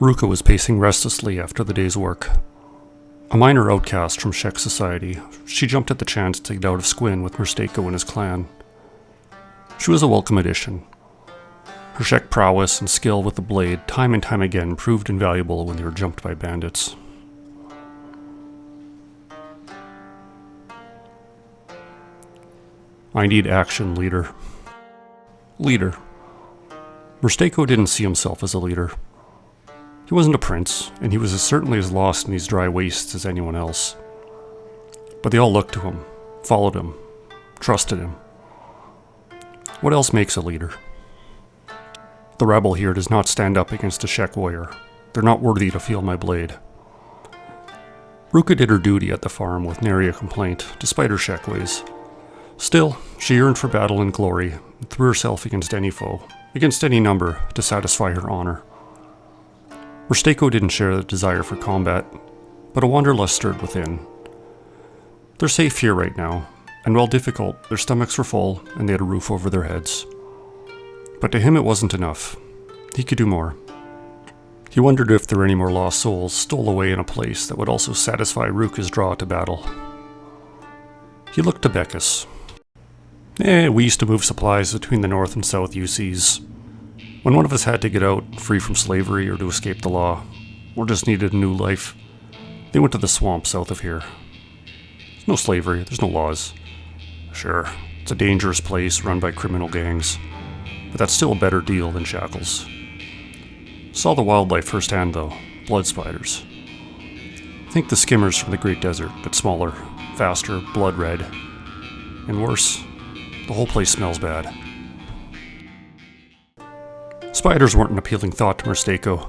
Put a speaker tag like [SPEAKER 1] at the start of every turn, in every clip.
[SPEAKER 1] Ruka was pacing restlessly after the day's work. A minor outcast from Shek society, she jumped at the chance to get out of Squin with Murstako and his clan. She was a welcome addition. Her Shek prowess and skill with the blade time and time again proved invaluable when they were jumped by bandits. I need action, leader. Leader. Murstako didn't see himself as a leader. He wasn't a prince, and he was certainly as lost in these dry wastes as anyone else. But they all looked to him, followed him, trusted him. What else makes a leader? The rebel here does not stand up against a Shek warrior. They're not worthy to feel my blade. Ruka did her duty at the farm with nary a complaint, despite her Shek ways. Still, she yearned for battle and glory, and threw herself against any foe, against any number, to satisfy her honor. Murstako didn't share the desire for combat, but a wanderlust stirred within. They're safe here right now, and while difficult, their stomachs were full and they had a roof over their heads. But to him it wasn't enough. He could do more. He wondered if there were any more lost souls stowed away in a place that would also satisfy Ruka's draw to battle. He looked to Beckus. We used to move supplies between the north and south UCs. When one of us had to get out, free from slavery or to escape the law, or just needed a new life, they went to the swamp south of here. There's no slavery, there's no laws. Sure, it's a dangerous place run by criminal gangs, but that's still a better deal than shackles. Saw the wildlife firsthand though, blood spiders. Think the skimmers from the Great Desert, but smaller, faster, blood red. And worse, the whole place smells bad. Spiders weren't an appealing thought to Murstako,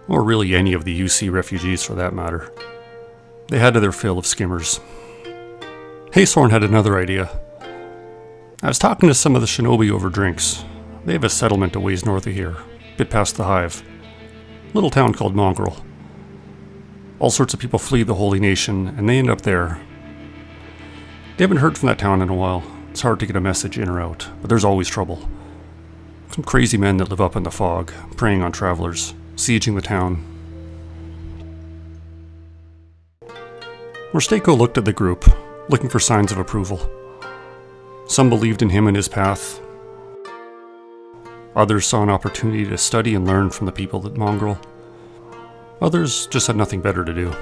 [SPEAKER 1] or really any of the UC refugees for that matter. They had their fill of skimmers. Haythorn had another idea. I was talking to some of the shinobi over drinks. They have a settlement a ways north of here, a bit past the Hive. Little town called Mongrel. All sorts of people flee the Holy Nation, and they end up there. They haven't heard from that town in a while. It's hard to get a message in or out, but there's always trouble. Some crazy men that live up in the fog, preying on travelers, sieging the town. Murstako looked at the group, looking for signs of approval. Some believed in him and his path. Others saw an opportunity to study and learn from the people at Mongrel. Others just had nothing better to do.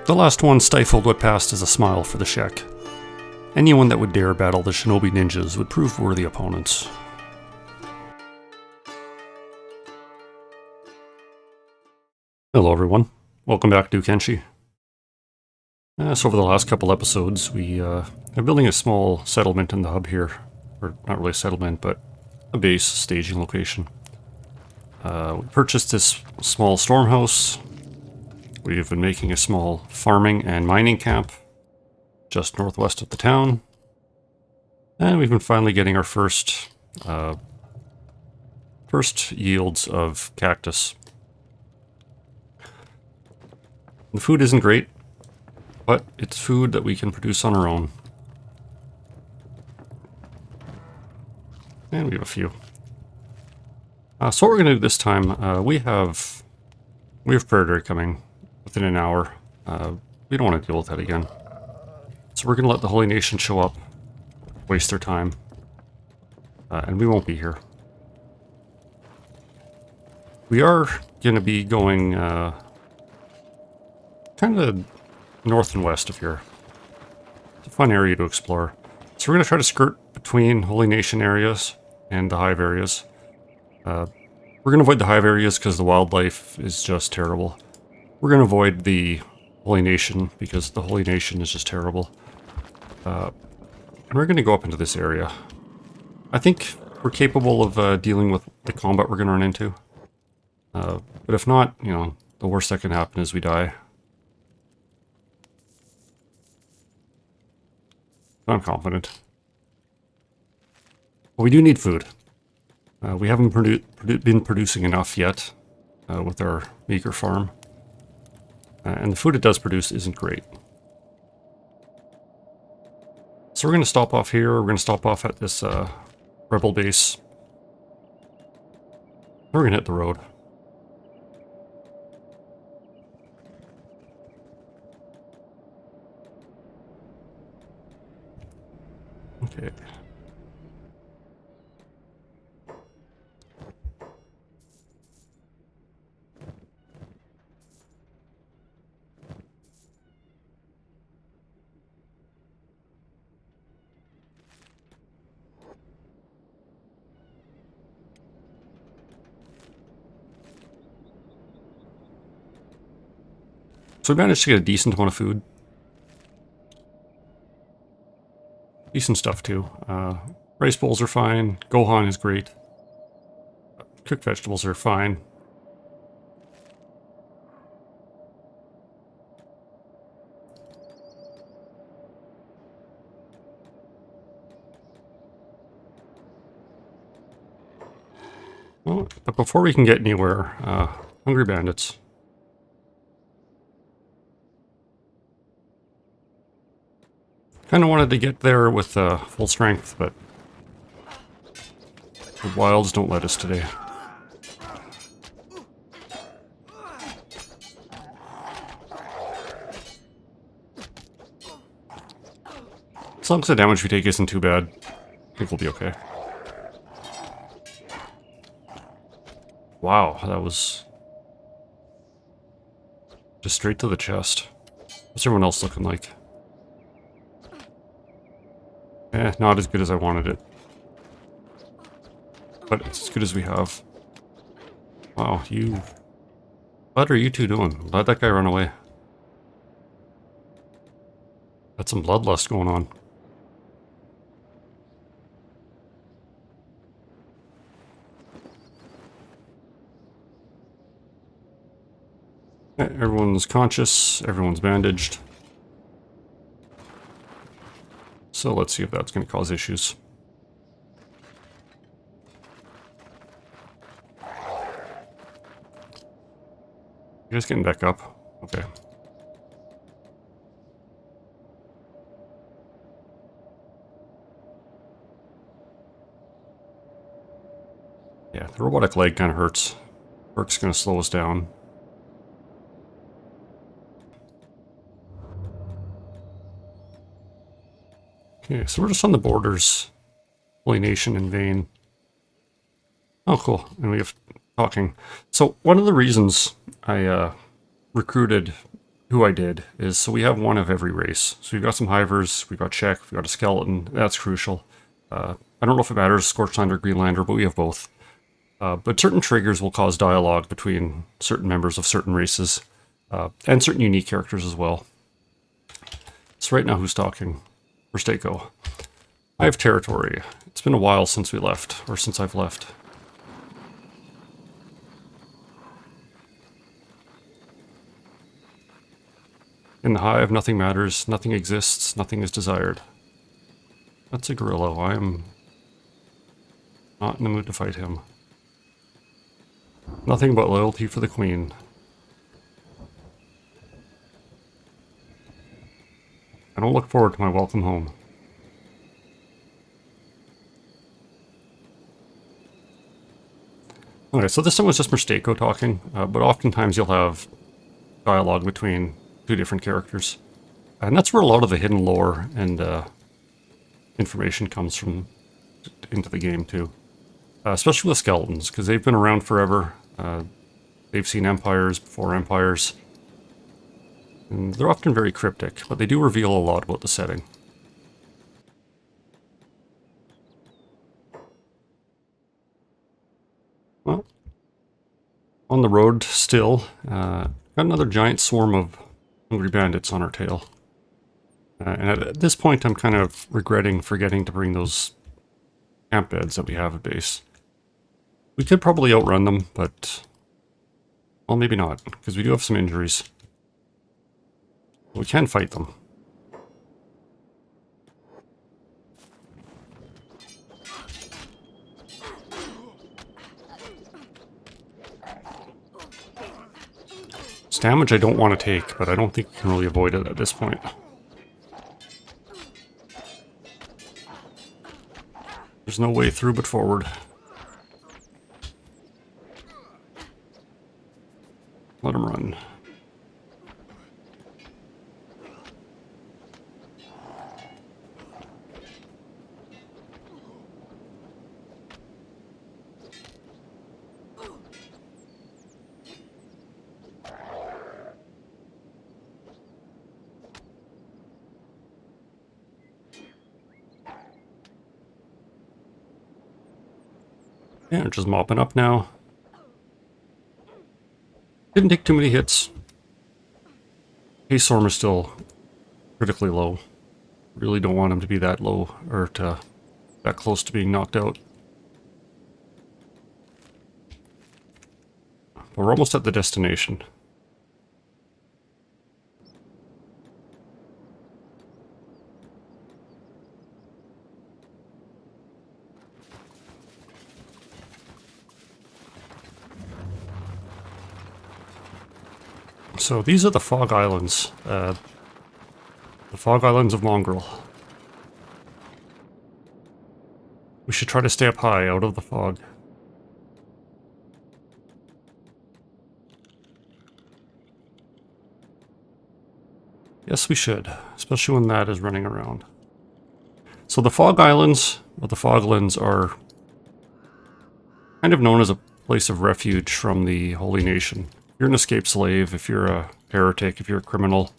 [SPEAKER 1] The last one stifled what passed as a smile for the Shek. Anyone that would dare battle the shinobi ninjas would prove worthy opponents. Hello everyone, welcome back to Kenshi. So over the last couple episodes, we are building a small settlement in the hub here. Or not really a settlement, but a base staging location. We purchased this small storm house. We've been making a small farming and mining camp just northwest of the town. And we've been finally getting our first yields of cactus. The food isn't great, but it's food that we can produce on our own. And we have a few. So what we're going to do this time, we have Predator coming within an hour. We don't want to deal with that again. So we're going to let the Holy Nation show up, waste their time, and we won't be here. We are going to be going kind of north and west of here. It's a fun area to explore. So we're going to try to skirt between Holy Nation areas and the Hive areas. We're going to avoid the Hive areas because the wildlife is just terrible. We're going to avoid the Holy Nation because the Holy Nation is just terrible. And we're going to go up into this area. I think we're capable of dealing with the combat we're going to run into. But if not, you know, the worst that can happen is we die. I'm confident. But we do need food. We haven't been producing enough yet with our meager farm. And the food it does produce isn't great. So we're going to stop off here. We're going to stop off at this rebel base. We're going to hit the road. Okay. So we managed to get a decent amount of food. Decent stuff too. Rice bowls are fine. Gohan is great. Cooked vegetables are fine. Well, but before we can get anywhere, Hungry Bandits. Kind of wanted to get there with full strength, but the wilds don't let us today. As long as the damage we take isn't too bad, I think we'll be okay. Wow, that was just straight to the chest. What's everyone else looking like? Not as good as I wanted it. But it's as good as we have. Wow, what are you two doing? Let that guy run away. Got some bloodlust going on. Everyone's conscious, everyone's bandaged. So let's see if that's going to cause issues. You guys getting back up? Okay. Yeah, the robotic leg kind of hurts. Perk's going to slow us down. Okay, so we're just on the borders. Holy Nation in vain. Oh, cool. And we have talking. So one of the reasons I recruited who I did is so we have one of every race. So we've got some Hivers, we've got Czech, we've got a Skeleton. That's crucial. I don't know if it matters, Scorchlander, Greenlander, but we have both. But certain triggers will cause dialogue between certain members of certain races, and certain unique characters as well. So right now, who's talking? Verstako. I have territory. It's been a while since we left, or since I've left. In the hive, nothing matters, nothing exists, nothing is desired. That's a gorilla. I am not in the mood to fight him. Nothing but loyalty for the queen. I don't look forward to my welcome home. Okay, so this time was just Verstako talking, but oftentimes you'll have dialogue between two different characters. And that's where a lot of the hidden lore and information comes from into the game too. Especially with skeletons, because they've been around forever. They've seen empires before empires. And they're often very cryptic, but they do reveal a lot about the setting. Well, on the road still, got another giant swarm of hungry bandits on our tail. And at this point, I'm kind of regretting forgetting to bring those camp beds that we have at base. We could probably outrun them, but... well, maybe not, because we do have some injuries. We can fight them. It's damage I don't want to take, but I don't think we can really avoid it at this point. There's no way through but forward. Let him run. Yeah, just mopping up now. Didn't take too many hits. Haze Storm is still critically low. Really don't want him to be that low, or to that close to being knocked out. But we're almost at the destination. So these are the Fog Islands. The Fog Islands of Mongrel. We should try to stay up high, out of the fog. Yes, we should, especially when that is running around. So the Fog Islands, or the Foglands, are kind of known as a place of refuge from the Holy Nation. If you're an escaped slave, if you're a heretic, if you're a criminal,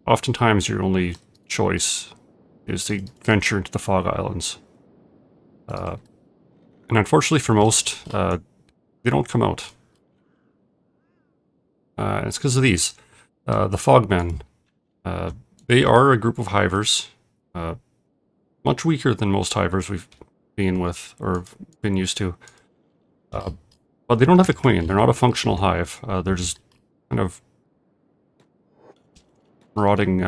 [SPEAKER 1] oftentimes your only choice is to venture into the Fog Islands. And unfortunately for most, they don't come out. It's because of these. The Fogmen. They are a group of hivers. Much weaker than most hivers we've been with, or been used to. But they don't have a queen. They're not a functional hive. They're just kind of marauding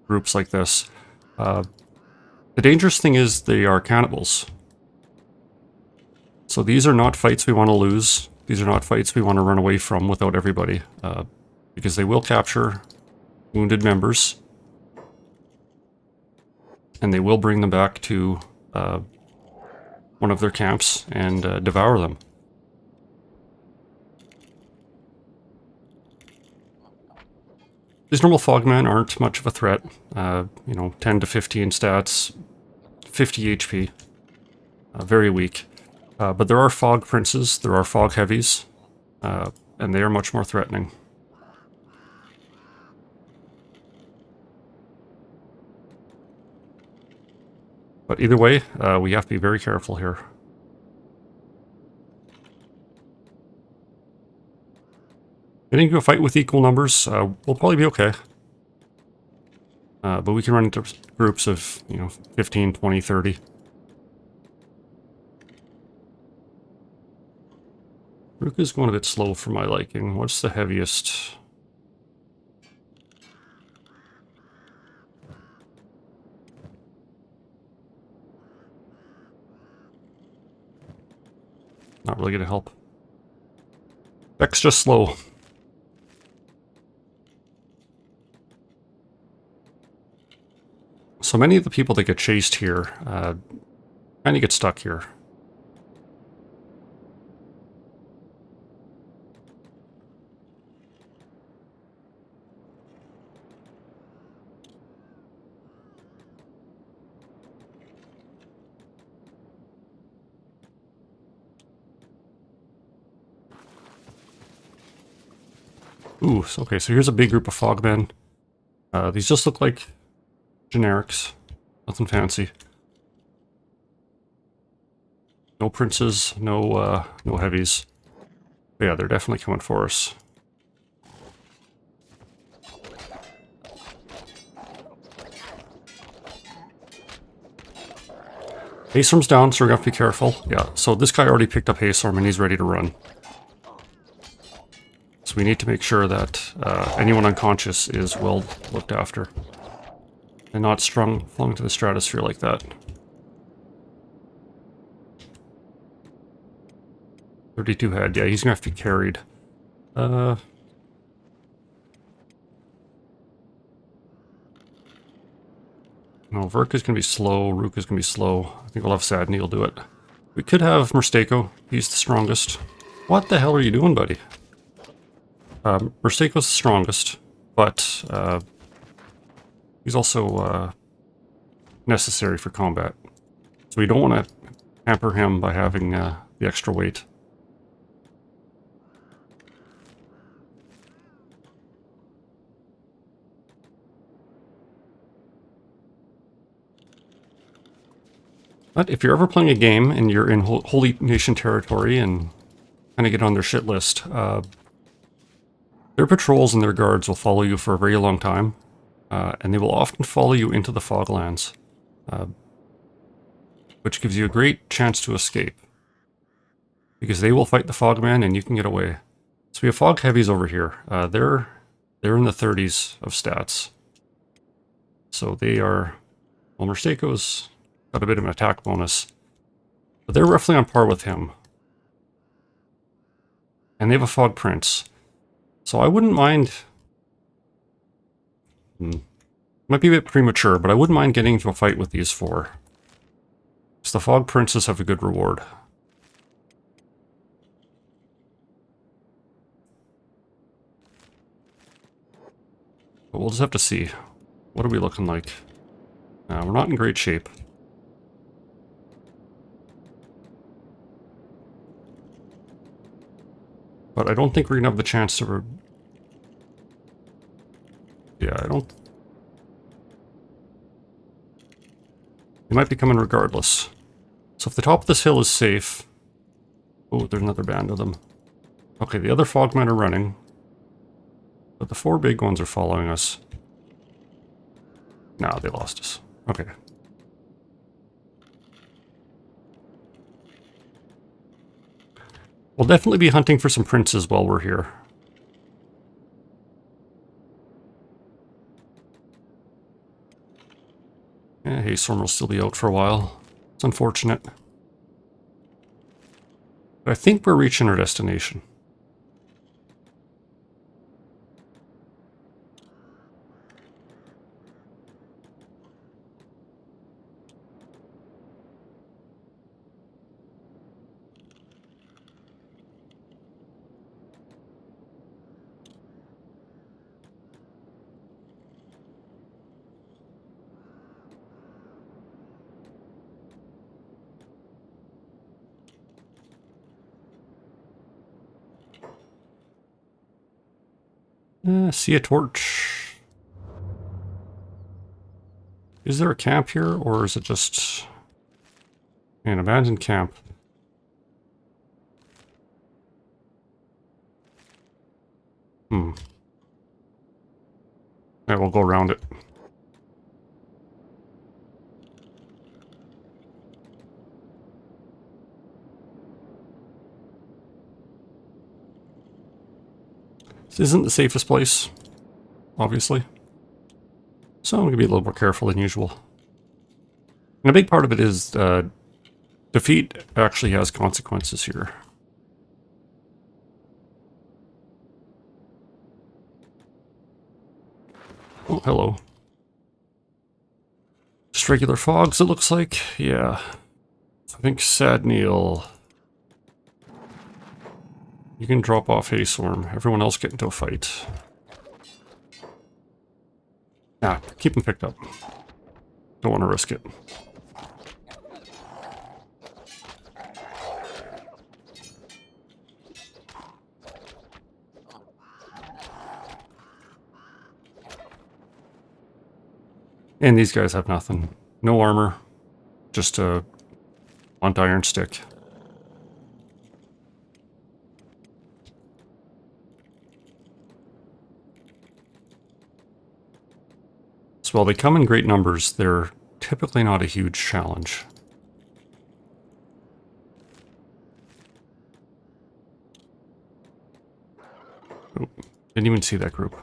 [SPEAKER 1] groups like this. The dangerous thing is they are cannibals. So these are not fights we want to lose. These are not fights we want to run away from without everybody. Because they will capture wounded members. And they will bring them back to one of their camps and devour them. These normal Fogmen aren't much of a threat. 10 to 15 stats, 50 HP. Very weak. But there are Fog Princes, there are Fog Heavies, and they are much more threatening. But either way, we have to be very careful here. Getting into a fight with equal numbers, we'll probably be okay. But we can run into groups of, 15, 20, 30. Rook is going a bit slow for my liking. What's the heaviest? Not really going to help. Beck's just slow. So many of the people that get chased here kind of get stuck here. Ooh, okay, so here's a big group of Fogmen. These just look like generics. Nothing fancy. No princes, no heavies. But yeah, they're definitely coming for us. Haystorm's down, so we're gonna have to be careful. Yeah, so this guy already picked up Haystorm and he's ready to run. So we need to make sure that anyone unconscious is well looked after. And not flung to the stratosphere like that. 32 head, yeah, he's gonna have to be carried. No, Verk is gonna be slow, Rook is gonna be slow. I think we'll have Sadney will do it. We could have Mursteko, he's the strongest. What the hell are you doing, buddy? Mursteko's the strongest, but he's also necessary for combat. So we don't want to hamper him by having the extra weight. But if you're ever playing a game and you're in Holy Nation territory and kind of get on their shit list, their patrols and their guards will follow you for a very long time, and they will often follow you into the Foglands, which gives you a great chance to escape, because they will fight the Fogman and you can get away. So we have Fog Heavies over here. They're in the 30s of stats. So they are... Well, Merstako's got a bit of an attack bonus, but they're roughly on par with him. And they have a Fog Prince. So I wouldn't mind... Might be a bit premature, but I wouldn't mind getting into a fight with these four. Because the Fog Princes have a good reward. But we'll just have to see. What are we looking like? We're not in great shape. But I don't think we're going to have the chance to... Yeah, I don't... They might be coming regardless. So if the top of this hill is safe... Oh, there's another band of them. Okay, the other Fogmen are running. But the four big ones are following us. Nah, they lost us. Okay. We'll definitely be hunting for some princes while we're here. Yeah, Haystorm will still be out for a while. It's unfortunate. But I think we're reaching our destination. See a torch. Is there a camp here, or is it just an abandoned camp? Yeah, we'll go around it. This isn't the safest place, obviously. So I'm going to be a little more careful than usual. And a big part of it is defeat actually has consequences here. Oh, hello. Just regular fogs, it looks like. Yeah. I think Sad Neil... You can drop off Haystorm. Everyone else get into a fight. Nah, keep them picked up. Don't want to risk it. And these guys have nothing. No armor. Just a blunt iron stick. So while they come in great numbers, they're typically not a huge challenge. Oh, didn't even see that group.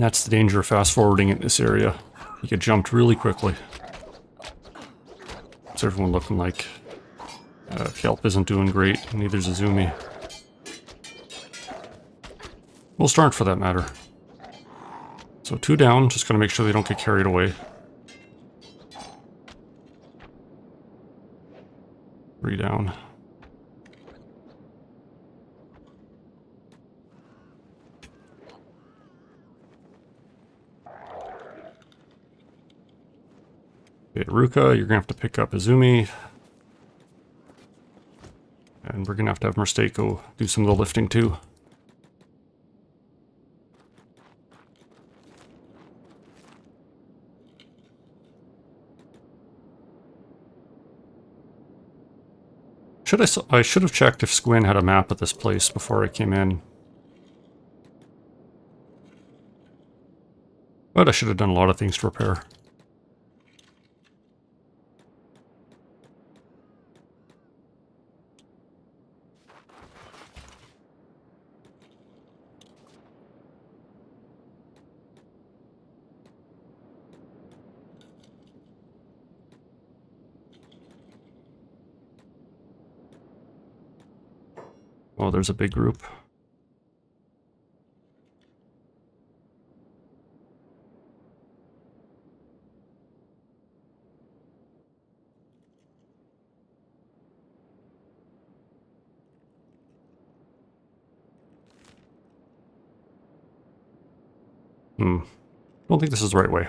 [SPEAKER 1] That's the danger of fast-forwarding in this area. You get jumped really quickly. What's everyone looking like? Kelp isn't doing great, neither's Azumi. We'll start for that matter. So 2 down, just gotta make sure they don't get carried away. 3 down. Okay, Ruka, you're gonna have to pick up Azumi. And we're gonna have to have Merstako do some of the lifting too. I should have checked if Squin had a map of this place before I came in. But I should have done a lot of things to repair. Oh, there's a big group. I don't think this is the right way.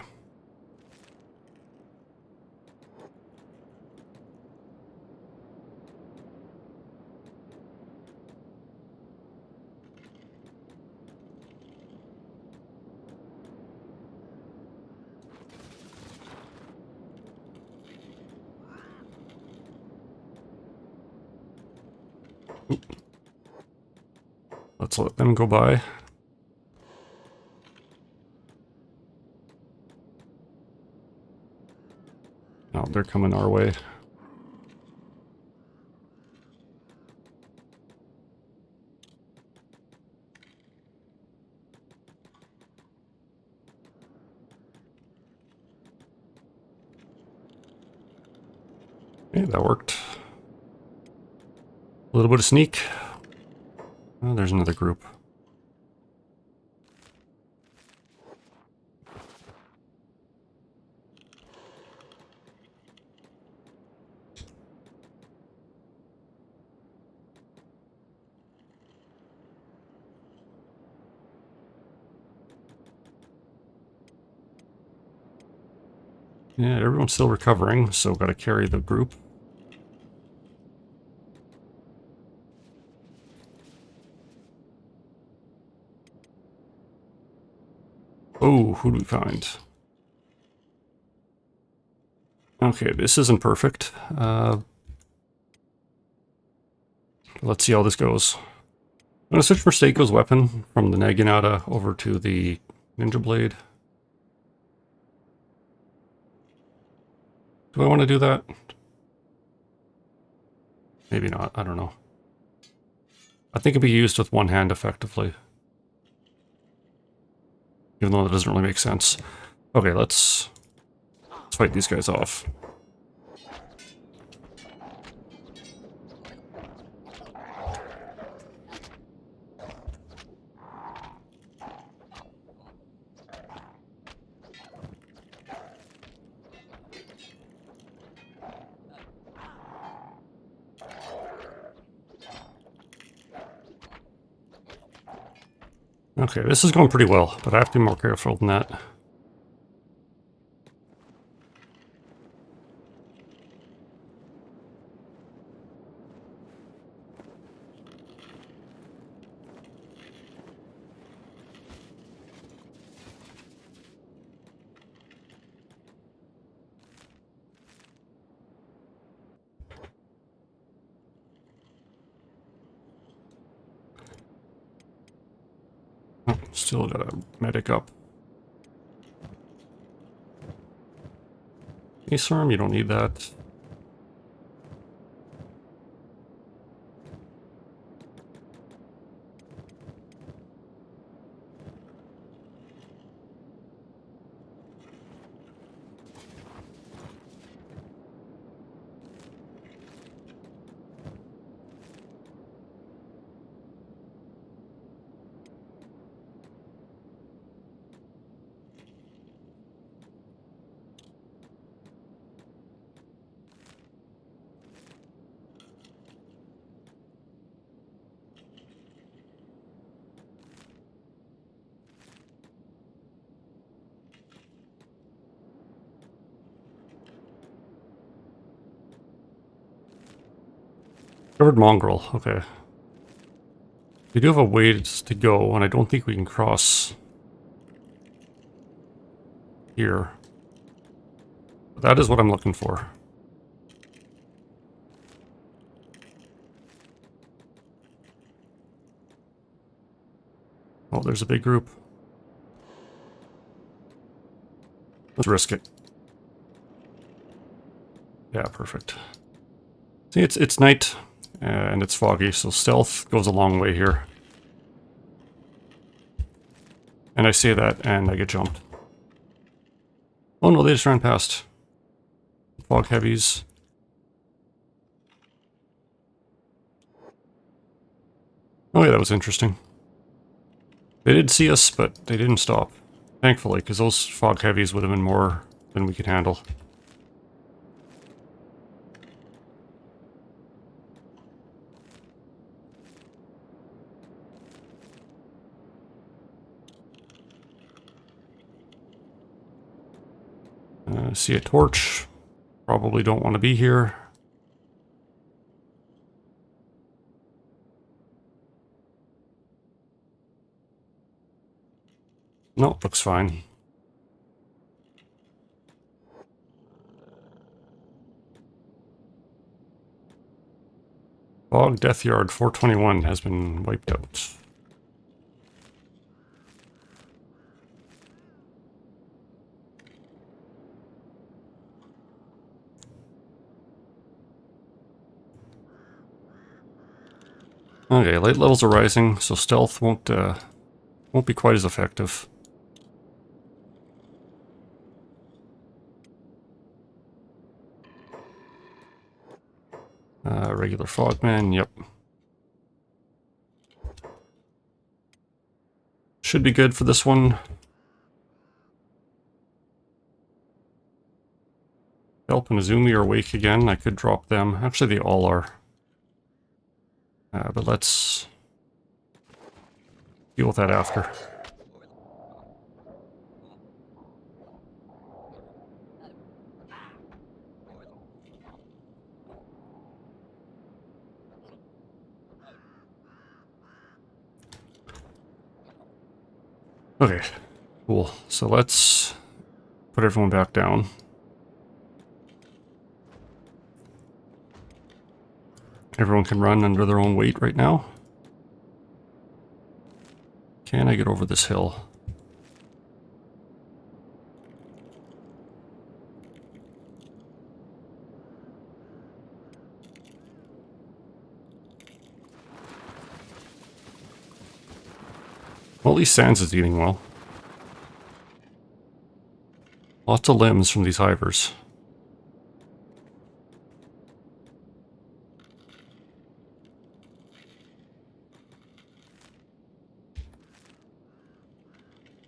[SPEAKER 1] Let's let them go by. No, they're coming our way. Okay, that worked. A little bit of sneak. Oh, there's another group. Yeah, everyone's still recovering, so gotta carry the group. Oh, who do we find? Okay, this isn't perfect. Let's see how this goes. I'm gonna switch Merstako's weapon from the Naginata over to the Ninja Blade. Do I want to do that? Maybe not, I don't know. I think it can be used with one hand effectively. Even though that doesn't really make sense. Okay, let's fight these guys off. Okay, this is going pretty well, but I have to be more careful than that. Oh, still got a medic up. Ace arm, you don't need that. Covered mongrel, okay. We do have a ways to go, and I don't think we can cross here. That is what I'm looking for. Oh, there's a big group. Let's risk it. Yeah, perfect. See, it's night, and it's foggy, so stealth goes a long way here. And I say that, and I get jumped. Oh no, they just ran past. Fog heavies. Oh yeah, that was interesting. They did see us, but they didn't stop. Thankfully, because those fog heavies would have been more than we could handle. See a torch. Probably don't want to be here. No, looks fine. Fog Death Yard 421 has been wiped out. Okay, light levels are rising, so stealth won't be quite as effective. Regular fogman, yep. Should be good for this one. Kelp and Azumi are awake again. I could drop them. Actually, they all are. But let's deal with that after. Okay, cool. So let's put everyone back down. Everyone can run under their own weight right now. Can I get over this hill? Well, at least Sans is eating well. Lots of limbs from these hivers.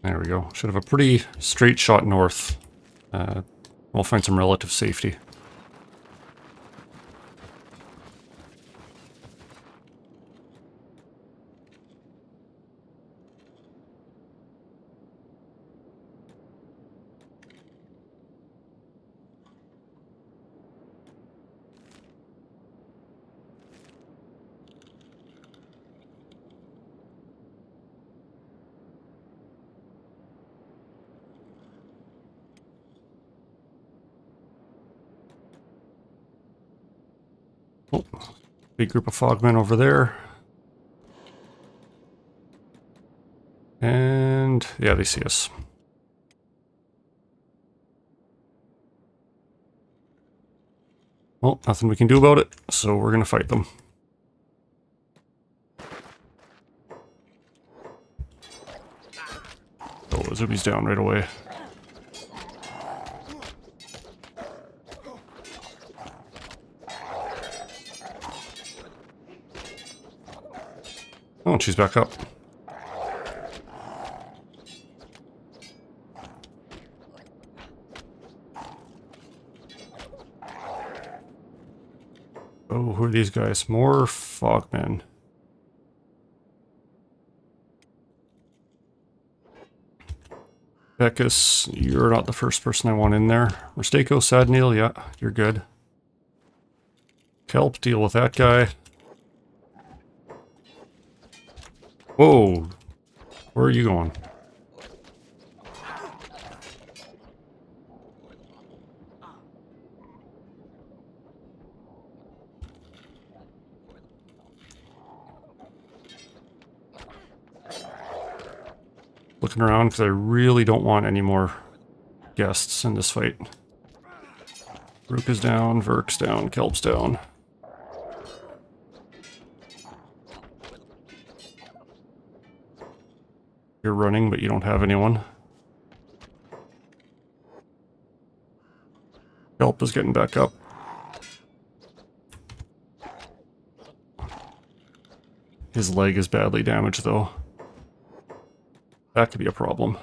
[SPEAKER 1] There we go. Should have a pretty straight shot north. We'll find some relative safety. Oh, big group of fogmen over there. And yeah, they see us. Well, nothing we can do about it, so we're gonna fight them. Oh, Zubi's down right away. Oh, and she's back up. Oh, who are these guys? More fogmen. Beckus, you're not the first person I want in there. Rusteko, Sadneil, yeah, you're good. Kelp, deal with that guy. Whoa, where are you going? looking around because I really don't want any more guests in this fight. Rook is down, Verk's down, Kelp's down. You're running, but you don't have anyone. Kelp is getting back up. His leg is badly damaged, though. That could be a problem.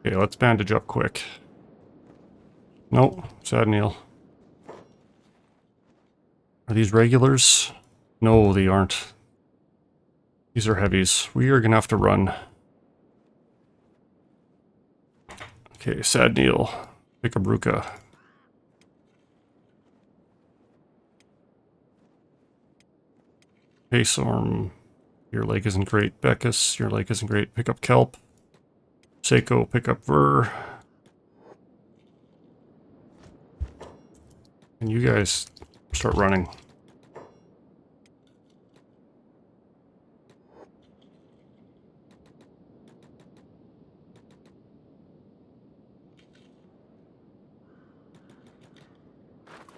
[SPEAKER 1] Okay, let's bandage up quick. Nope, sad Neil. Are these regulars? No, they aren't. These are heavies. We are gonna have to run. Okay, sad Neil. Pick a Bruca. Hey, Storm. Your leg isn't great. Beckus, your leg isn't great. Pick up Kelp. Seiko, pick up Ver. And you guys start running.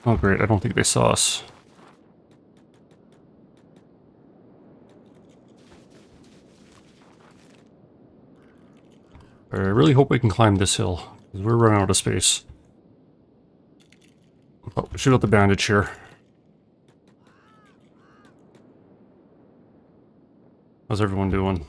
[SPEAKER 1] Oh great, I don't think they saw us. I really hope we can climb this hill, because we're running out of space. Oh, shoot out the bandage here. How's everyone doing?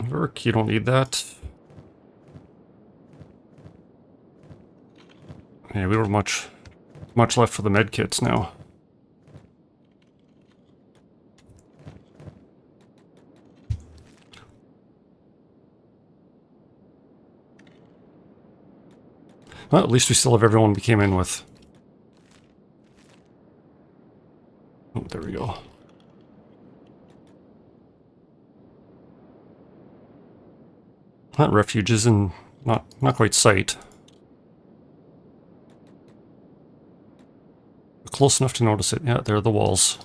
[SPEAKER 1] Verk, you don't need that. Yeah, we don't have much left for the med kits now. Well, at least we still have everyone we came in with. Oh, there we go. That refuge is in not quite sight. Close enough to notice it. Yeah, there are the walls.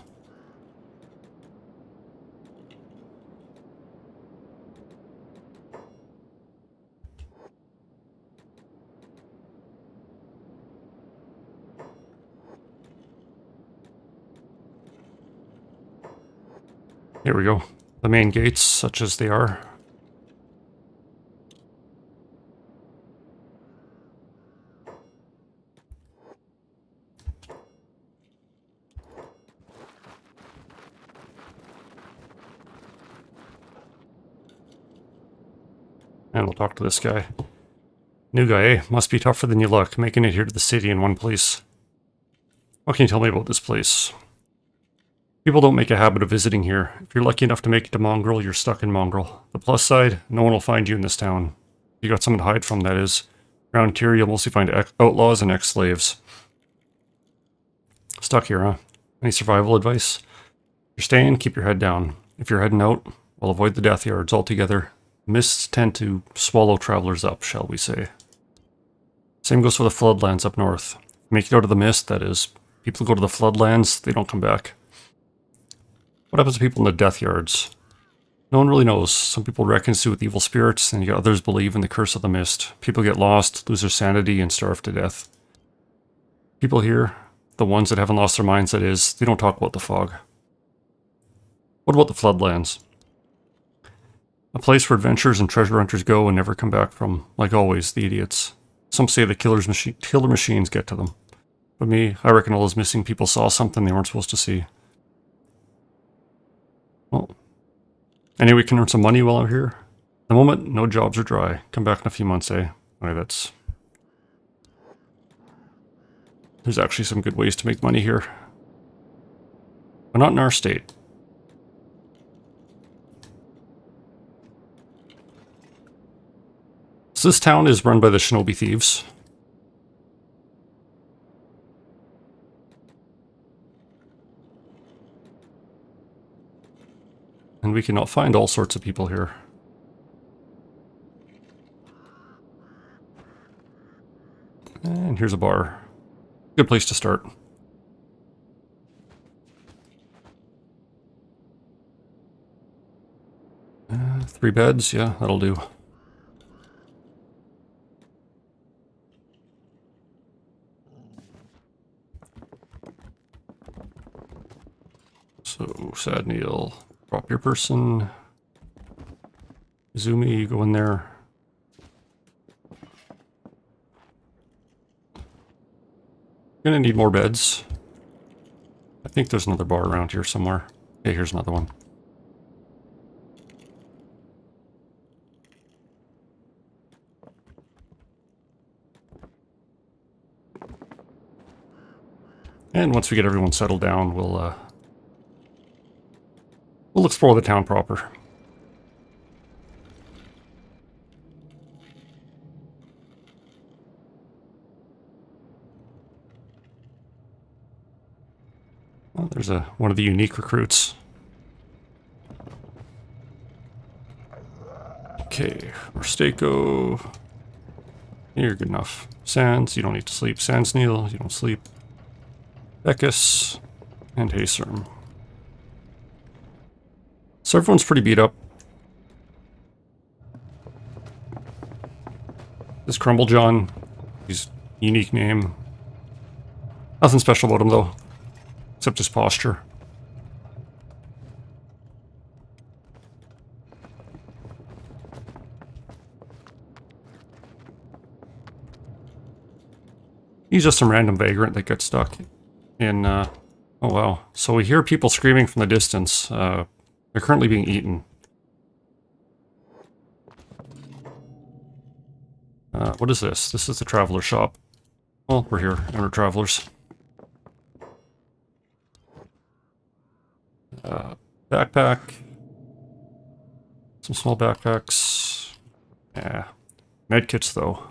[SPEAKER 1] Here we go. The main gates, such as they are. And we'll talk to this guy. New guy, eh? Must be tougher than you look, making it here to the city in one place. What can you tell me about this place? People don't make a habit of visiting here. If you're lucky enough to make it to Mongrel, you're stuck in Mongrel. The plus side, no one will find you in this town. You got someone to hide from, that is. Around here, you'll mostly find outlaws and ex-slaves. Stuck here, huh? Any survival advice? If you're staying, keep your head down. If you're heading out, well, avoid the death yards altogether. Mists tend to swallow travelers up, shall we say. Same goes for the floodlands up north. Make it out of the mist, that is. People go to the floodlands, they don't come back. What happens to people in the death yards? No one really knows. Some people reckon it's with evil spirits, and others believe in the curse of the mist. People get lost, lose their sanity, and starve to death. People here, the ones that haven't lost their minds, that is, they don't talk about the fog. What about the floodlands? A place where adventurers and treasure hunters go and never come back from. Like always, the idiots. Some say the killer machines get to them. But me, I reckon all those missing people saw something they weren't supposed to see. Well, anyway, we can earn some money while I'm here. At the moment, no jobs are dry. Come back in a few months, eh? Alright, that's... There's actually some good ways to make money here. But not in our state. So this town is run by the Shinobi Thieves. And we can find all sorts of people here. here's a bar. Good place to start. Three beds, yeah, that'll do. So, Sad Neil, drop your person. Izumi, you go in there. Gonna need more beds. I think there's another bar around here somewhere. Okay, here's another one. And once we get everyone settled down, we'll explore the town proper. Oh, there's one of the unique recruits. Okay, Rosteko. You're good enough. Sans, you don't need to sleep. Sans Neil, you don't sleep. Beckus, and Haserm. So everyone's pretty beat up. This Crumble John, he's unique name. Nothing special about him though, except his posture. He's just some random vagrant that gets stuck in, oh wow. So we hear people screaming from the distance. They're currently being eaten. What is this? This is the traveler shop. Well, we're here, and we're travelers. Backpack. Some small backpacks. Yeah. Medkits, though.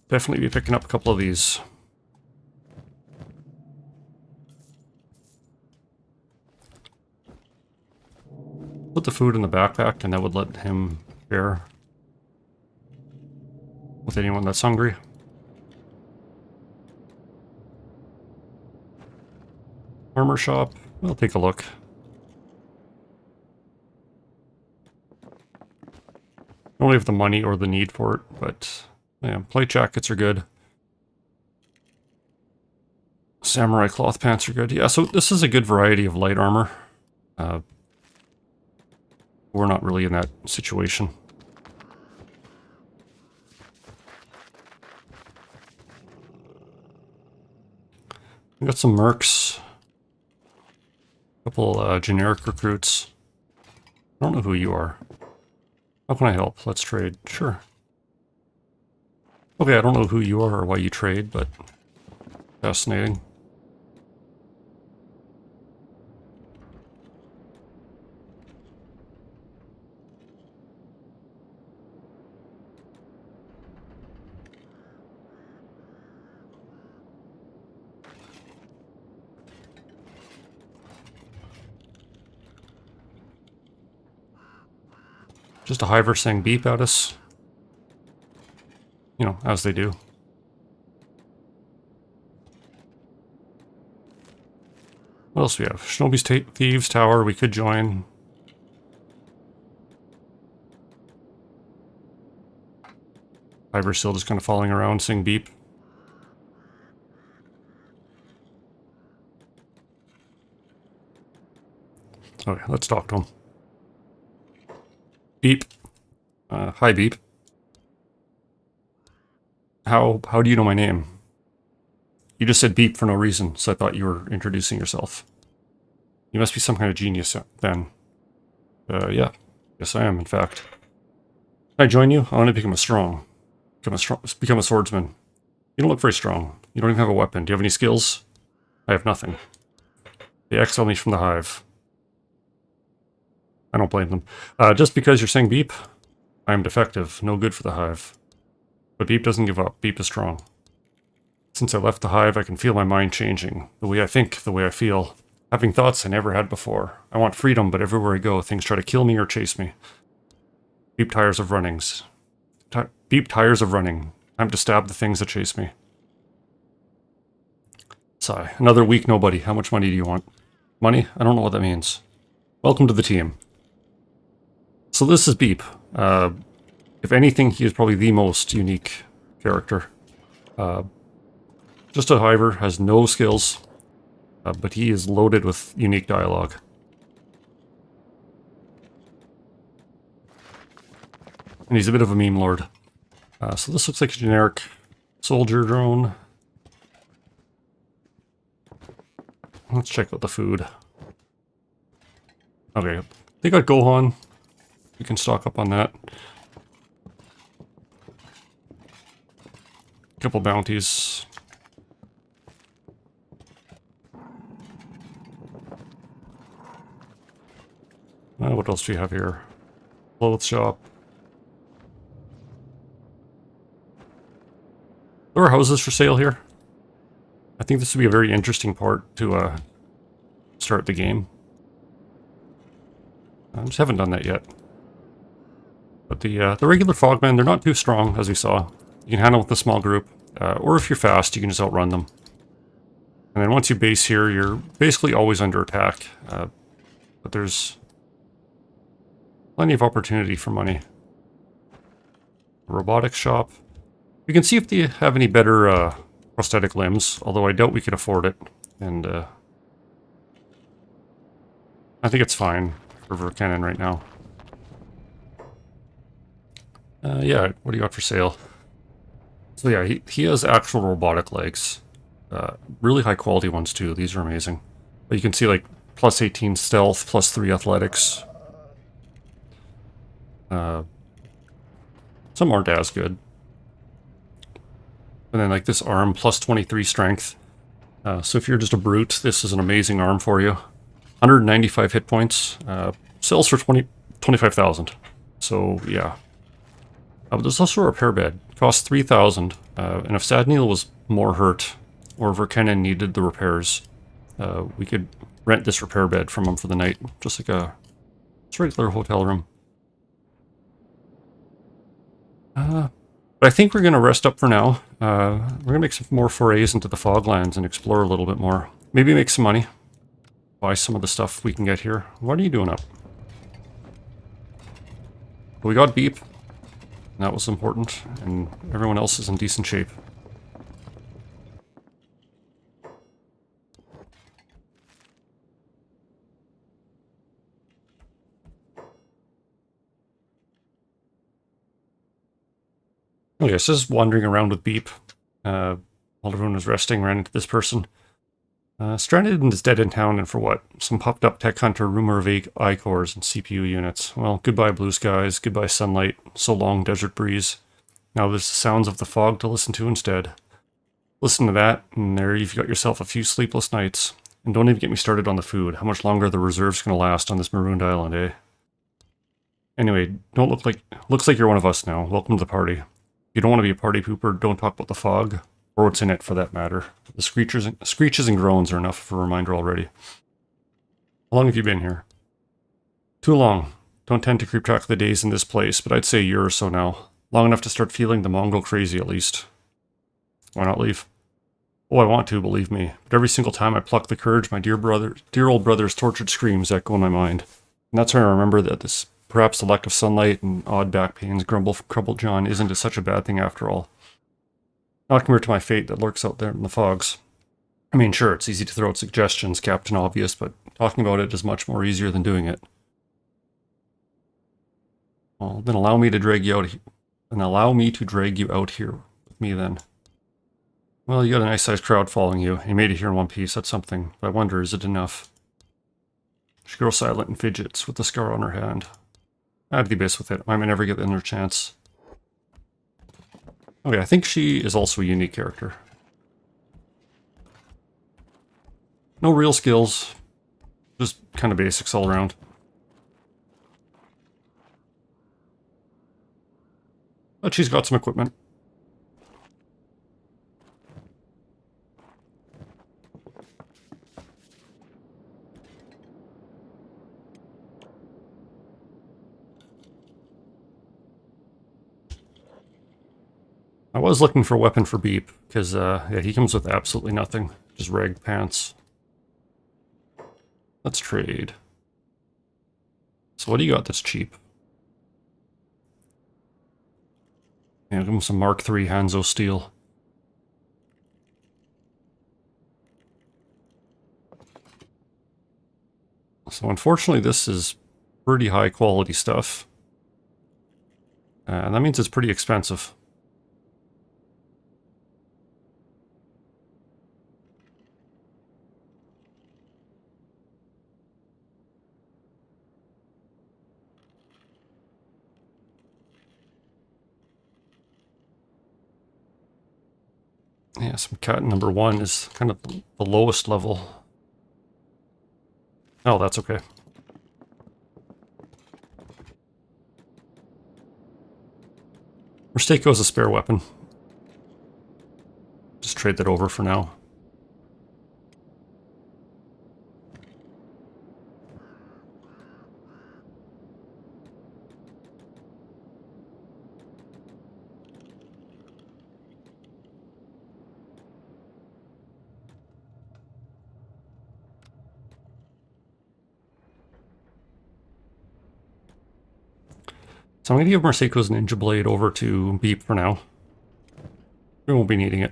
[SPEAKER 1] Definitely be picking up a couple of these. Put the food in the backpack, and that would let him share with anyone that's hungry. Armor shop. We'll take a look. Don't have the money or the need for it, but yeah, plate jackets are good. Samurai cloth pants are good. Yeah, so this is a good variety of light armor. We're not really in that situation. We got some mercs. A couple generic recruits. I don't know who you are. How can I help? Let's trade. Sure. Okay, I don't know who you are or why you trade, but fascinating. Just a hiver saying beep at us. You know, as they do. What else we have? Shinobi's Thieves Tower, we could join. Hiver's still just kind of following around saying beep. Okay, let's talk to him. Beep. Hi, Beep. How do you know my name? You just said beep for no reason, so I thought you were introducing yourself. You must be some kind of genius, then. Yeah. Yes, I am, in fact. Can I join you? I want to become a swordsman. You don't look very strong. You don't even have a weapon. Do you have any skills? I have nothing. They exile me from the hive. I don't blame them. Just because you're saying beep, I am defective. No good for the hive. But beep doesn't give up. Beep is strong. Since I left the hive, I can feel my mind changing. The way I think, the way I feel. Having thoughts I never had before. I want freedom, but everywhere I go, things try to kill me or chase me. Beep tires of running. Time to stab the things that chase me. Sigh. Another week, nobody. How much money do you want? Money? I don't know what that means. Welcome to the team. So this is Beep. If anything, he is probably the most unique character. Just a hiver, has no skills, but he is loaded with unique dialogue. And he's a bit of a meme lord. So this looks like a generic soldier drone. Let's check out the food. Okay, they got Gohan. We can stock up on that. Couple bounties. What else do you have here? Clothes shop. There are houses for sale here. I think this would be a very interesting part to start the game. I just haven't done that yet. But the regular Fogmen, they're not too strong, as we saw. You can handle with a small group, or if you're fast, you can just outrun them. And then once you base here, you're basically always under attack. But there's plenty of opportunity for money. Robotics shop. We can see if they have any better prosthetic limbs, although I doubt we can afford it. And I think it's fine for Vercannon right now. Yeah, what do you got for sale? So yeah, he has actual robotic legs. Really high quality ones too. These are amazing. But you can see like plus 18 stealth, plus 3 athletics. Some aren't as good. And then like this arm, plus 23 strength. So if you're just a brute, this is an amazing arm for you. 195 hit points. Sells for 25,000. So yeah. But there's also a repair bed. Costs 3,000. And if Sadneel was more hurt, or Vercannon needed the repairs, we could rent this repair bed from him for the night. Just like a regular hotel room. But I think we're going to rest up for now. We're going to make some more forays into the Foglands and explore a little bit more. Maybe make some money. Buy some of the stuff we can get here. What are you doing up? We got Beep. And that was important. And everyone else is in decent shape. Okay, so just wandering around with Beep. While everyone was resting, ran into this person. Stranded and is dead in town, and for what? Some popped up tech hunter rumor of I-cores and CPU units. Well, goodbye blue skies, goodbye sunlight, so long desert breeze. Now there's the sounds of the fog to listen to instead. Listen to that, and there you've got yourself a few sleepless nights. And don't even get me started on the food. How much longer the reserve's gonna last on this marooned island, eh? Anyway, looks like you're one of us now. Welcome to the party. If you don't want to be a party pooper, don't talk about the fog, or what's in it for that matter. The screeches and groans are enough of a reminder already. How long have you been here? Too long. Don't tend to keep track of the days in this place, but I'd say a year or so now. Long enough to start feeling the Mongol crazy, at least. Why not leave? Oh, I want to, believe me. But every single time I pluck the courage, my dear old brother's tortured screams echo in my mind. And that's when I remember that this perhaps the lack of sunlight and odd back pains grumble from Crumbled John isn't such a bad thing after all. Not compared to my fate that lurks out there in the fogs. I mean, sure, it's easy to throw out suggestions, Captain Obvious, but talking about it is much more easier than doing it. Well, then allow me to drag you out here with me then. Well, you got a nice sized crowd following you. You made it here in one piece, that's something. But I wonder, is it enough? She grows silent and fidgets with the scar on her hand. I have the abyss with it. I might never get another chance. Okay, I think she is also a unique character. No real skills. Just kind of basics all around. But she's got some equipment. I was looking for a weapon for Beep, because yeah, he comes with absolutely nothing. Just rag pants. Let's trade. So what do you got that's cheap? Yeah, give him some Mark III Hanzo steel. So unfortunately this is pretty high quality stuff. And that means it's pretty expensive. Yeah, some cat number 1 is kind of the lowest level. Oh, that's okay. Mistako is a spare weapon. Just trade that over for now. So I'm going to give Mursako's Ninja Blade over to Beep for now. We won't be needing it.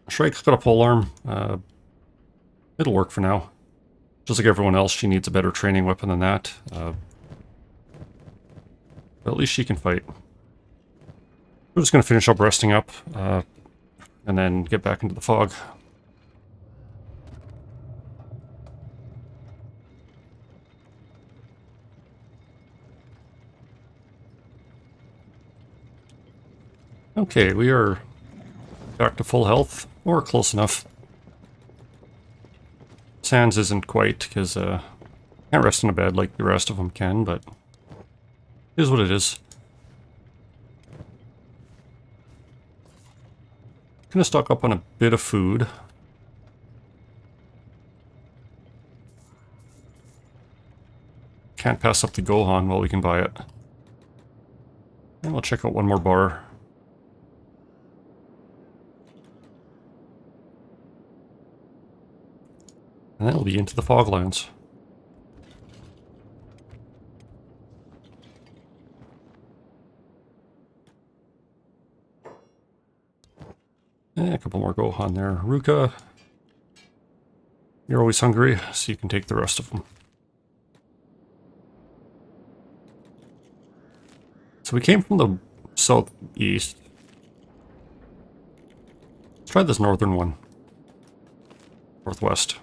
[SPEAKER 1] Shrike's got a polearm. It'll work for now. Just like everyone else, she needs a better training weapon than that. But at least she can fight. We're just going to finish up resting up, and then get back into the fog. Okay, we are back to full health, or close enough. Sans isn't quite, because can't rest in a bed like the rest of them can, but it is what it is. Gonna stock up on a bit of food. Can't pass up the Gohan while we can buy it. And we'll check out one more bar. And then we'll be into the Foglands. And a couple more Gohan there. Ruka, you're always hungry, so you can take the rest of them. So we came from the southeast. Let's try this northern one. Northwest.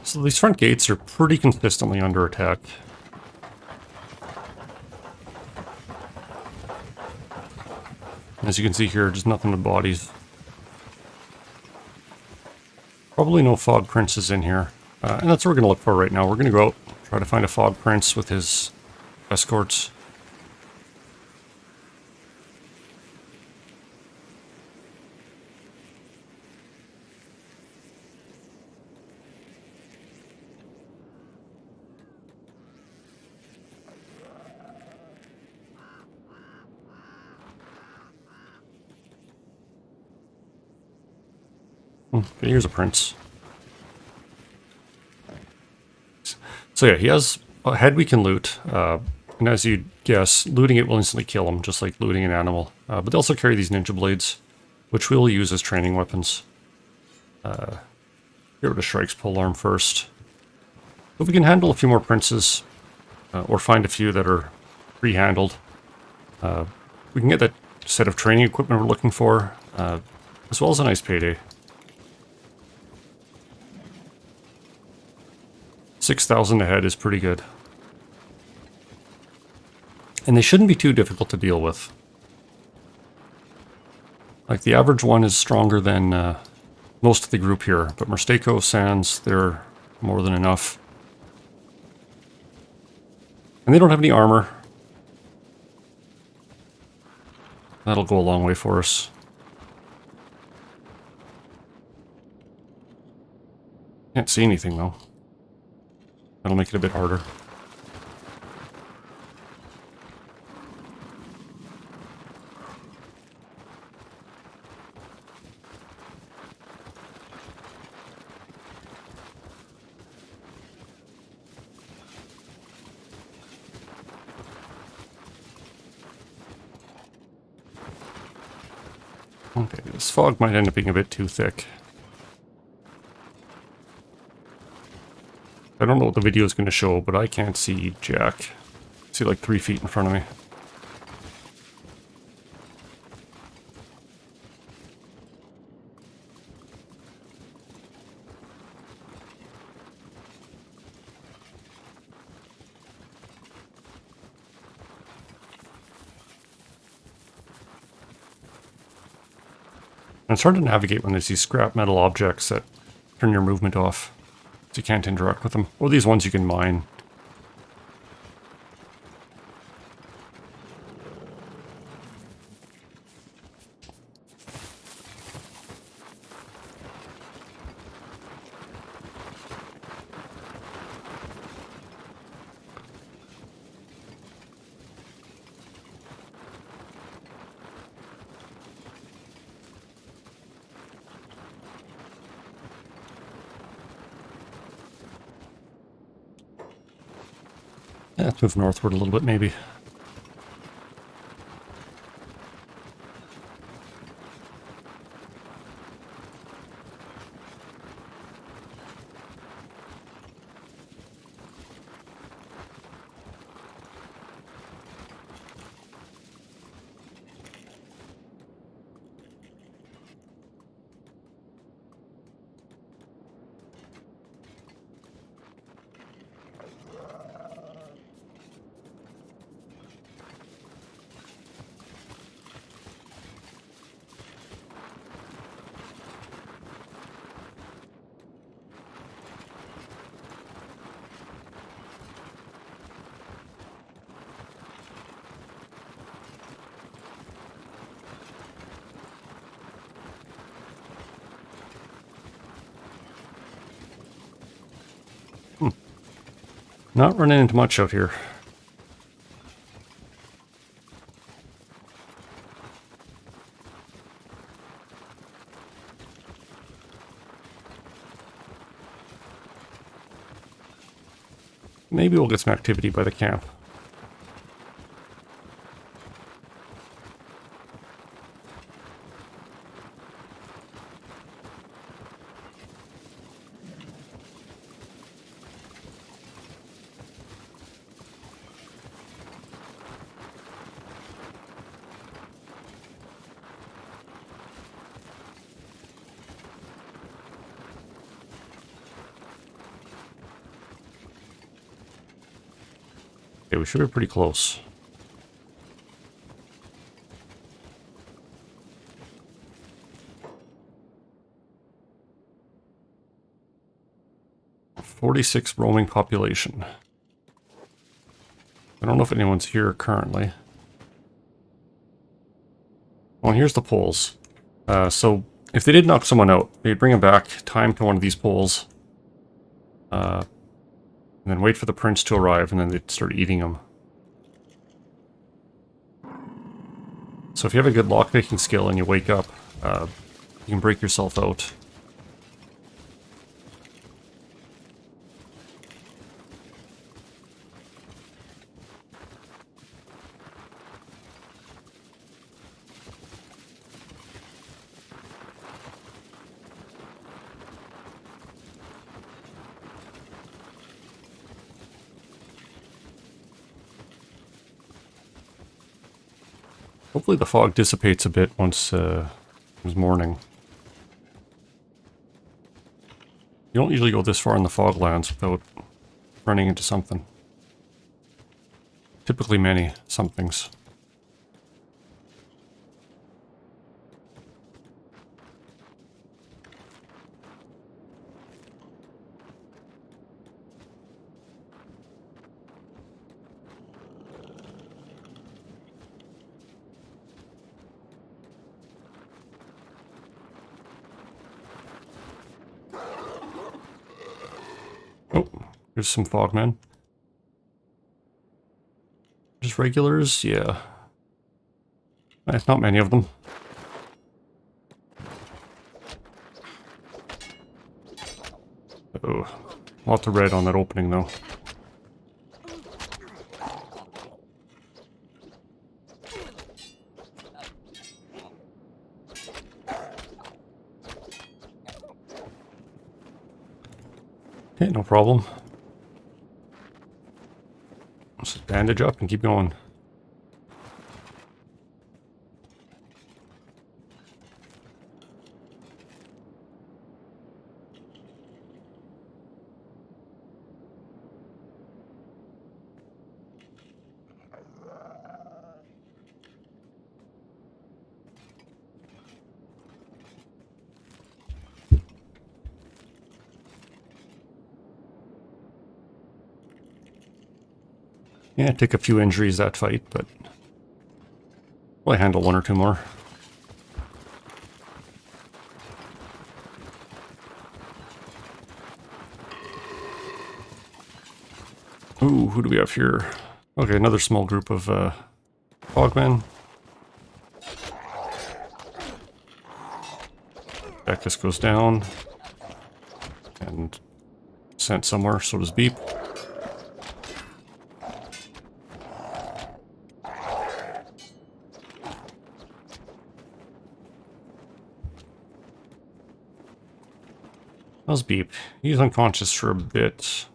[SPEAKER 1] So these front gates are pretty consistently under attack. As you can see here, just nothing but bodies. Probably no Fog Princes in here. And that's what we're going to look for right now. We're going to go out, try to find a Fog Prince with his escorts. Okay, here's a prince. So yeah, he has a head we can loot. And as you'd guess, looting it will instantly kill him, just like looting an animal. But they also carry these ninja blades, which we'll use as training weapons. Get rid of Shrike's polearm first. If we can handle a few more princes, or find a few that are pre-handled, we can get that set of training equipment we're looking for, as well as a nice payday. 6,000 a head is pretty good. And they shouldn't be too difficult to deal with. Like, the average one is stronger than most of the group here, but Murstako, Sans, they're more than enough. And they don't have any armor. That'll go a long way for us. Can't see anything though. That'll make it a bit harder. Okay, this fog might end up being a bit too thick. I don't know what the video is going to show, but I can't see jack. I see like 3 feet in front of me. And it's hard to navigate when there's these scrap metal objects that turn your movement off, so you can't interact with them. Or these ones you can mine. Yeah, let's move northward a little bit, maybe. Not running into much out here. Maybe we'll get some activity by the camp. Okay, we should be pretty close. .46 roaming population. I don't know if anyone's here currently. Well, here's the poles. So if they did knock someone out, they'd bring him back, tie him to one of these poles, and then wait for the prince to arrive, and then they'd start eating him. So if you have a good lockpicking skill and you wake up, you can break yourself out. Hopefully the fog dissipates a bit once it's morning. You don't usually go this far in the foglands without running into something. Typically many somethings. Oh, here's some fogmen. Just regulars? Yeah. Not many of them. Oh, lots of red on that opening though. Okay, no problem. Let's just bandage up and keep going. Yeah, take a few injuries that fight, but we'll handle one or two more. Ooh, who do we have here? Okay, another small group of fogmen. Beckus goes down and sent somewhere, so does Beep. How's Beep? He's unconscious for a bit.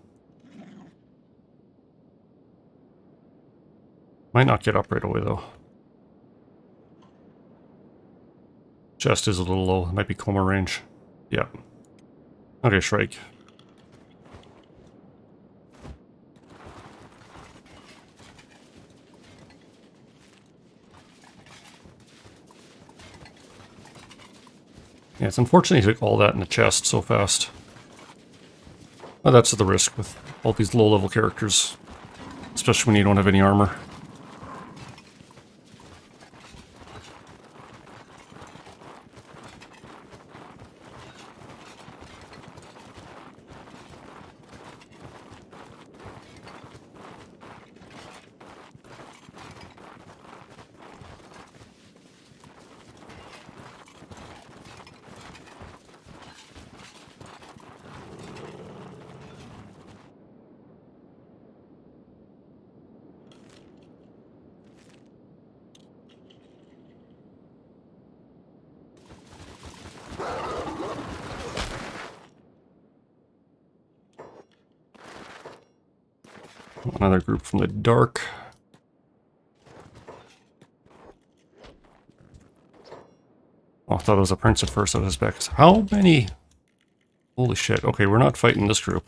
[SPEAKER 1] Might not get up right away though. Chest is a little low. Might be coma range. Yeah. Okay, Shrike. Yeah, it's unfortunate he took all that in the chest so fast. Well, that's the risk with all these low-level characters. Especially when you don't have any armor. Another group from the dark. Oh, I thought it was a prince at first. That was back. How many? Holy shit. Okay, we're not fighting this group.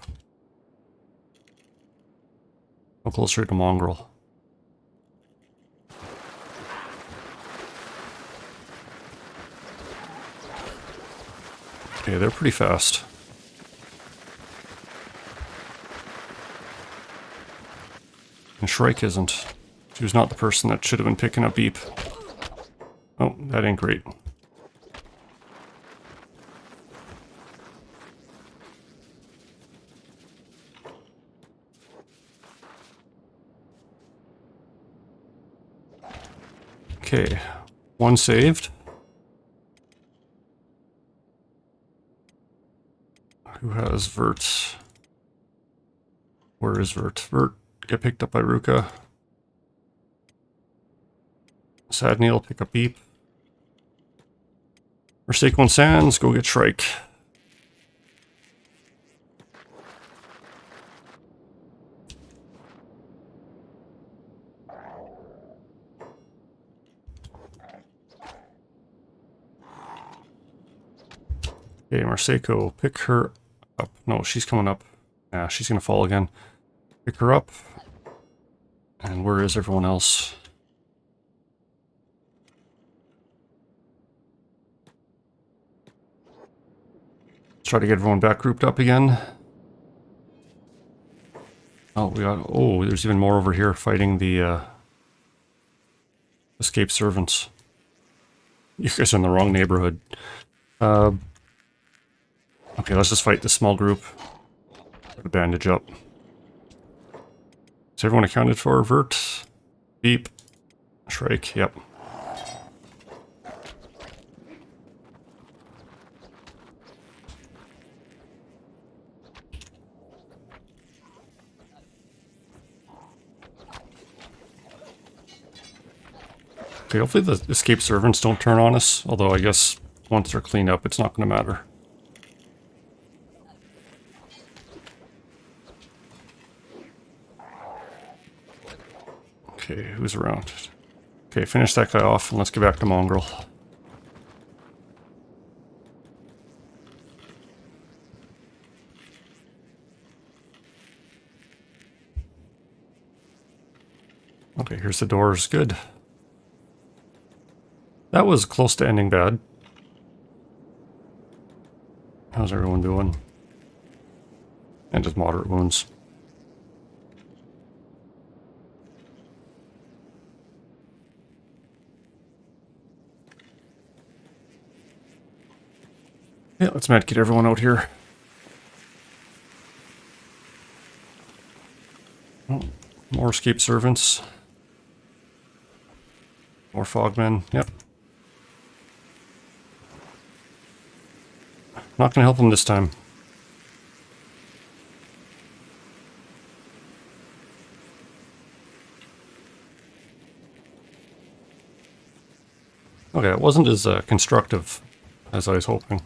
[SPEAKER 1] Go closer to Mongrel. Okay, they're pretty fast. And Shrike isn't. She was not the person that should have been picking up Beep. Oh, that ain't great. Okay, one saved. Who has Vert? Where is Vert? Vert, get picked up by Ruka. Sadneil, pick up Beep. Forsaken Sands, go get Shrike. Okay, Marseco, pick her up. No, she's coming up. Yeah, she's gonna fall again. Pick her up. And where is everyone else? Let's try to get everyone back grouped up again. Oh, there's even more over here fighting the escaped servants. You guys are in the wrong neighborhood. Okay, let's just fight this small group. Put a bandage up. Is everyone accounted for? Vert, Beep, Shrike, yep. Okay, hopefully the escape servants don't turn on us, although I guess once they're cleaned up, it's not going to matter. Okay, who's around? Okay, finish that guy off and let's get back to Mongrel. Okay, here's the doors. Good. That was close to ending bad. How's everyone doing? And just moderate wounds. Yeah, let's medkit everyone out here. Oh, more escape servants. More fogmen. Yep. Not gonna help them this time. Okay, it wasn't as constructive as I was hoping.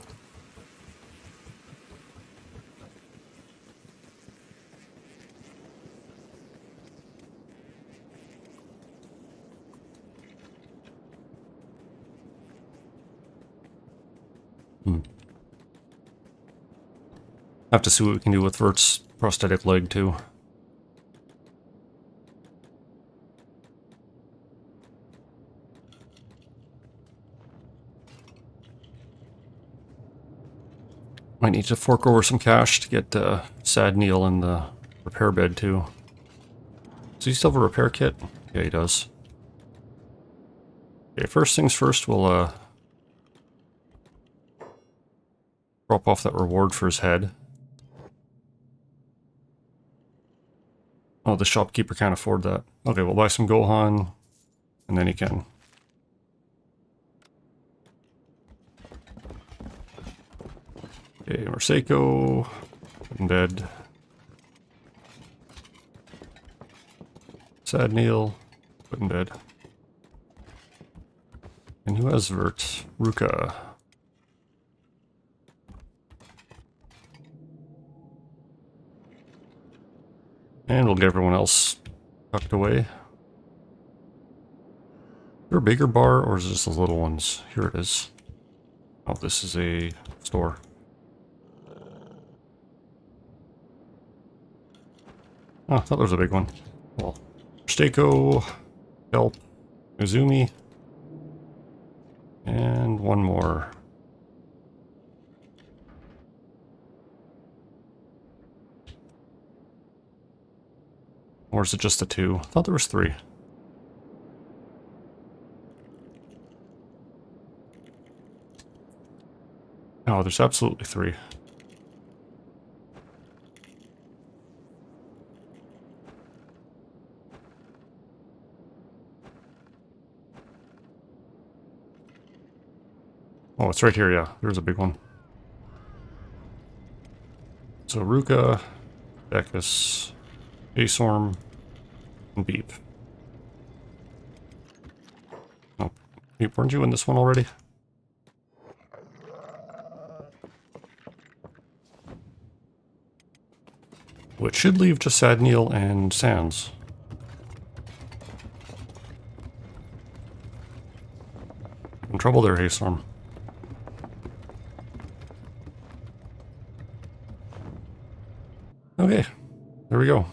[SPEAKER 1] Have to see what we can do with Vert's prosthetic leg too. Might need to fork over some cash to get Sad Neil in the repair bed too. Does he still have a repair kit? Yeah, he does. Okay, first things first, we'll drop off that reward for his head. Oh, the shopkeeper can't afford that. Okay, we'll buy some Gohan, and then he can. Okay, Marseco, dead. Sad Neil, put in bed. And who has Vert? Ruka. And we'll get everyone else tucked away. Is there a bigger bar, or is this the little ones? Here it is. Oh, this is a store. Oh, I thought there was a big one. Well, Stako, Help, Izumi, and one more. Or is it just the two? I thought there was three. Oh, there's absolutely three. Oh, it's right here, yeah. There's a big one. So Ruka, Beckus, Asorm, and Beep. Oh, Beep, weren't you in this one already? Which should leave just Sad Neil and Sans. In trouble there, Asorm. Okay, there we go.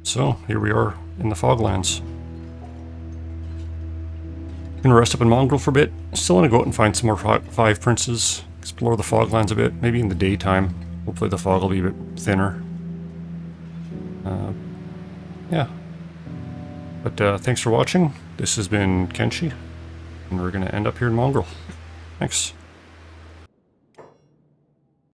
[SPEAKER 1] So, here we are in the Foglands. Gonna rest up in Mongrel for a bit. Still wanna go out and find some more five princes. Explore the Foglands a bit, maybe in the daytime. Hopefully the fog will be a bit thinner. Yeah. But thanks for watching. This has been Kenshi, and we're gonna end up here in Mongrel. Thanks.